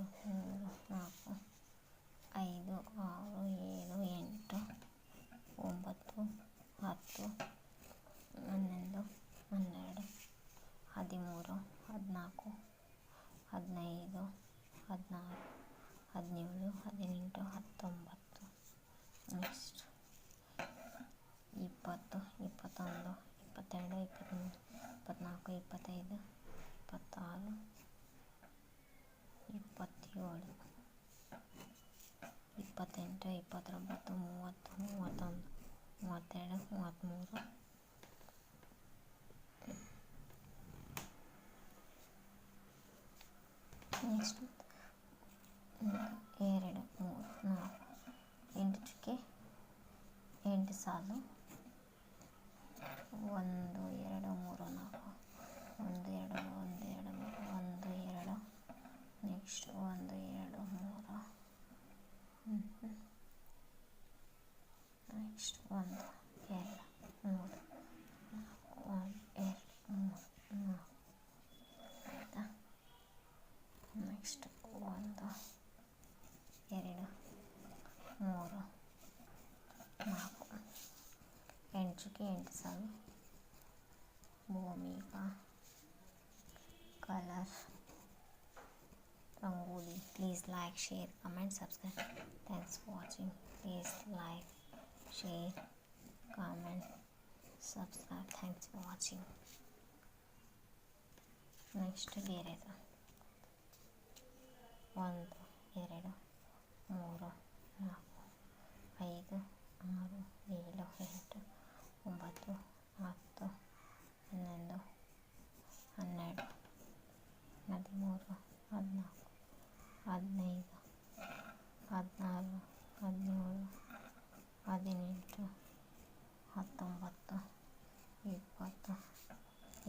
ಮೂರು ನಾಲ್ಕು 5 6 7 8 9 10 11 12 13 14 15 16 17 18 19 next 20 21 22 23 24 25 26 27 28 29 30 31 32 33 next 2 3 4 8 ಚುಕ್ಕೆ 8 ಸಾಲು 1 2 3 4 1 2 1 2 3 1 2 ನೆಕ್ಸ್ಟ್ 1 2 3 ನೆಕ್ಸ್ಟ್ 1 2 3 1 2 3 4 ಆಯಿತಾ. ನೆಕ್ಸ್ಟ್ 1 2 3 4 8 ಚುಕ್ಕೆ 8 ಸಾಲು Bhumika colour rangoli. Please like share comment subscribe. Thanks for watching. Please like share comment subscribe. Thanks for watching. Next ಬೇರೆದು 1 2 3 4 5 6 7 8 9 10 11 12 13 14 15 16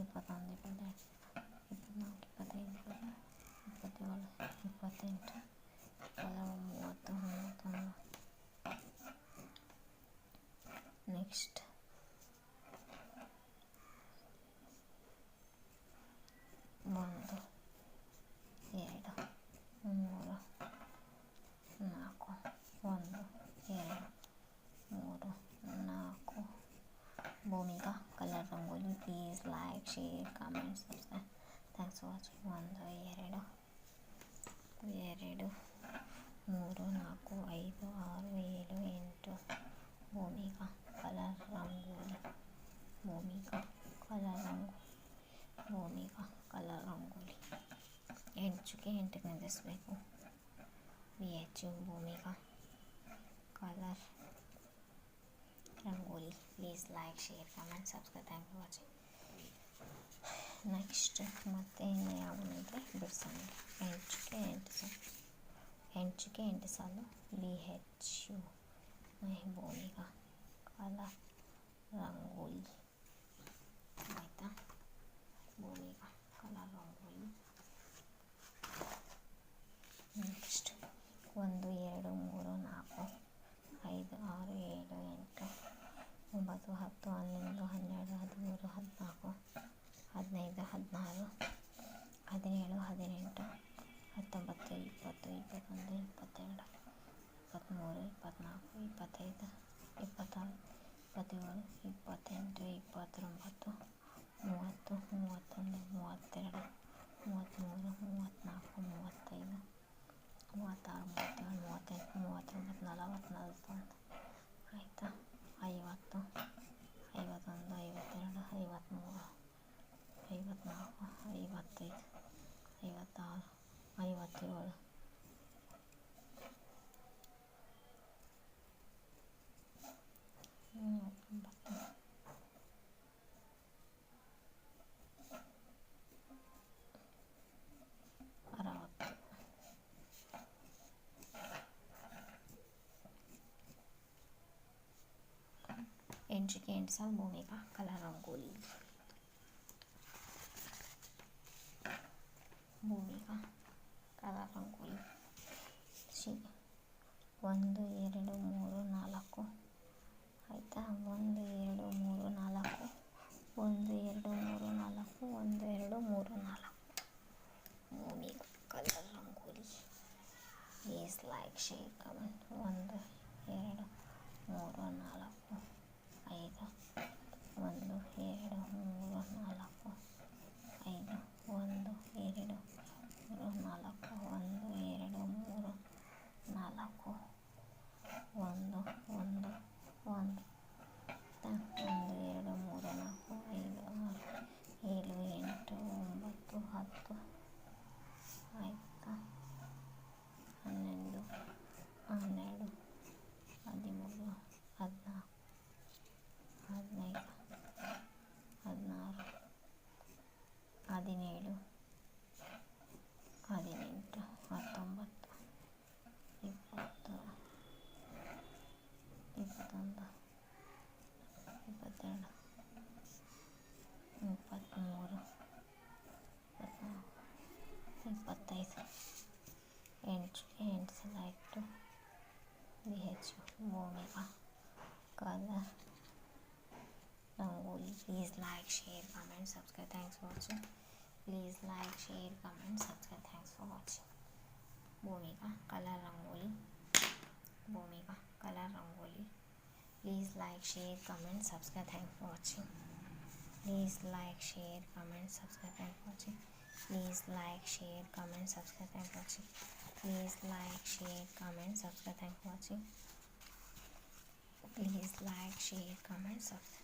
17 18 19 20 21 22 24 25 27 28 30 next 1 2 3 4 1 2 3 4 Bhumika colour rangoli. Please like share comment subscribe. Thanks for watching. 1 2 3 4 5 6 7 8 Bhumika colour rangoli. Bhumika colour rangoli. Bhumika colour rangoli 8 ಚುಕ್ಕೆ 8 ನಿಲ್ಲಿಸಬೇಕು. BH Bhumika colour rangoli. Please like share comment subscribe. Thank you watching. Next ಮತ್ತೆ ಇನ್ನು ಯಾವುದಿದ್ರೆ ಬಿಡಿಸೋಣ. 8 ಚುಕ್ಕೆ 8 ಸಾಲು 8 ಚುಕ್ಕೆ 8 ಸಾಲು BH Bhumika colour rangoli. ಆಯಿತಾ. ಭೂಮಿಕಾ ಕಲರ್ ರಂಗೋಲಿ. ನೆಕ್ಸ್ಟ್ 1 2 3 4 5 6 7 8 9 10 11 12 13 14 15 16 17 18 19 20 21 22 23 24 25 26 27 28 29 30 31 32 33 34 35 36 37 38 39 40 ಆಯಿತಾ. 50 51 52 53 54 55 56 57 60 साल भूमिका कलर रंगोली. ಭೂಮಿಕಾ ಕಲರ್ ರಂಗೋಲಿ. 1 2 3 4 ಆಯಿತಾ. 1 2 3 4 1 2 3 4 1 2 3 4 Bhumika colour rangoli. Like share comment 1 2 3 4 5 1 2 3 4 5 1 2 3 4 1 2 3 4 1 1 1 1 2 3 4 5 6 7 8 9 10 ಆಯಿತಾ 11 12 13 14 15 16 17 18 19 20 21 22 23 24 25 and select BH Bhumika color Rangoli. Please like, share, comment, subscribe. Thanks for watching. Please like, share, comment, subscribe. Thanks for watching. Bhumika color Rangoli. Bhumika color Rangoli. Please like, share, comment, subscribe. Thanks for watching. Please like, share, comment, subscribe. Thanks for watching. Please like, share, comment, subscribe. Thanks for watching. Please like, share, comment, subscribe. Thanks for watching. Please like, share, comment, subscribe.